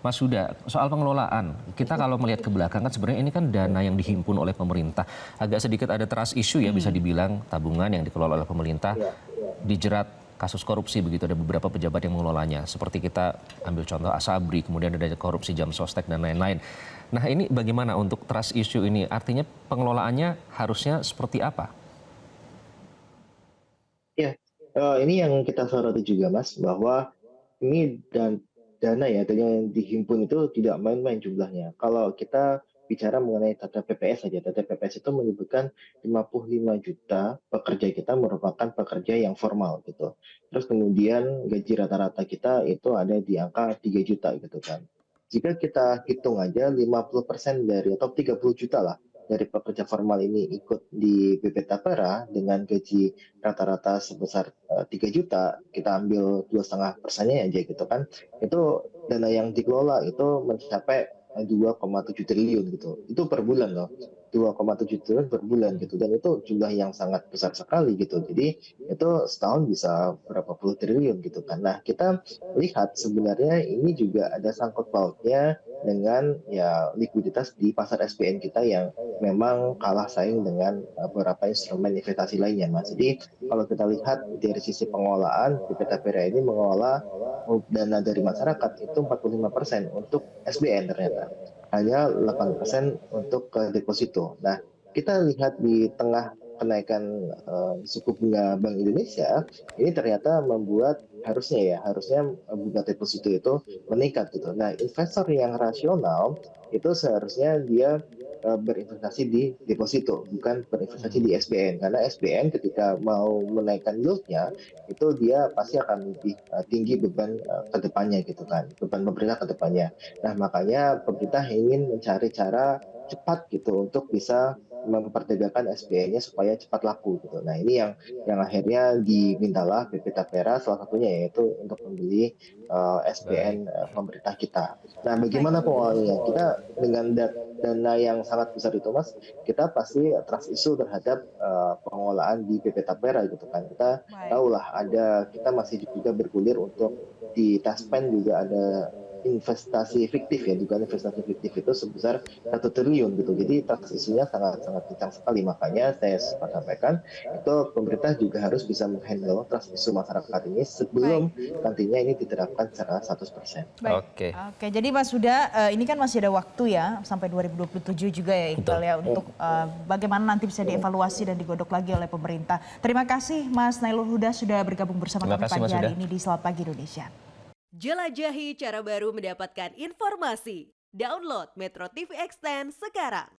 Mas Huda, soal pengelolaan, kita kalau melihat ke belakang kan sebenarnya ini kan dana yang dihimpun oleh pemerintah. Agak sedikit ada trust issue ya, bisa dibilang tabungan yang dikelola oleh pemerintah Iya, dijerat kasus korupsi begitu, ada beberapa pejabat yang mengelolanya. Seperti kita ambil contoh Asabri, kemudian ada korupsi jam sostek dan lain-lain. Nah ini bagaimana untuk trust issue ini? Artinya pengelolaannya harusnya seperti apa? iya. Ini yang kita soroti juga, Mas, bahwa ini dana ya, dana yang dihimpun itu tidak main-main jumlahnya. Kalau kita bicara mengenai data PPS saja, data PPS itu menyebutkan 55 juta pekerja kita merupakan pekerja yang formal gitu. Terus kemudian gaji rata-rata kita itu ada di angka 3 juta gitu kan. Jika kita hitung aja 50% dari atau 30 juta lah dari pekerja formal ini ikut di BP Tapera dengan gaji rata-rata sebesar 3 juta, kita ambil 2,5%-nya aja gitu kan, itu dana yang dikelola itu mencapai 2,7 triliun gitu. Itu per bulan loh. 2,7 triliun per bulan gitu. Dan itu jumlah yang sangat besar sekali gitu. Jadi itu setahun bisa berapa puluh triliun gitu kan. Nah, kita lihat sebenarnya ini juga ada sangkut pautnya dengan ya likuiditas di pasar SBN kita yang memang kalah saing dengan beberapa instrumen investasi lainnya, Mas. Jadi kalau kita lihat dari sisi pengelolaan, BP Tapera ini mengelola dana dari masyarakat itu 45% untuk SBN ternyata. Hanya 8% untuk ke deposito. Nah, kita lihat di tengah kenaikan suku bunga Bank Indonesia, ini ternyata membuat harusnya bunga deposito itu meningkat gitu. Nah, investor yang rasional itu seharusnya dia berinvestasi di deposito, bukan berinvestasi di SBN. Karena SBN ketika mau menaikkan yield-nya, itu dia pasti akan lebih tinggi beban ke depannya gitu kan, beban pemerintah ke depannya. Nah, makanya pemerintah ingin mencari cara cepat gitu untuk bisa memperdagangkan SBN-nya supaya cepat laku gitu. Nah, ini yang akhirnya dimintalah BP Tapera salah satunya yaitu untuk membeli Baik. SBN pemerintah kita. Nah, Baik. bagaimana pengelolaannya? Kita dengan dana yang sangat besar itu, Mas, kita pasti trust issue terhadap pengelolaan di BP Tapera gitu kan. Kita Baik. tahulah kita masih juga bergulir untuk di Taspen juga ada investasi fiktif ya, dugaan investasi fiktif itu sebesar 1 triliun gitu. Jadi trust issue-nya sangat-sangat kencang sekali. Makanya saya sempat sampaikan itu pemerintah juga harus bisa menghandle trust issue masyarakat ini Baik. sebelum nantinya ini diterapkan secara 100%. Baik. Oke, Oke, jadi Mas Huda, ini kan masih ada waktu ya sampai 2027 juga ya Iqbal betul. ya untuk bagaimana nanti bisa dievaluasi dan digodok lagi oleh pemerintah. Terima kasih Mas Nailul Huda sudah bergabung bersama Terima kami kasih, pagi Mas hari Huda. ini di Selamat Pagi Indonesia. Jelajahi cara baru mendapatkan informasi. Download Metro TV Extend sekarang.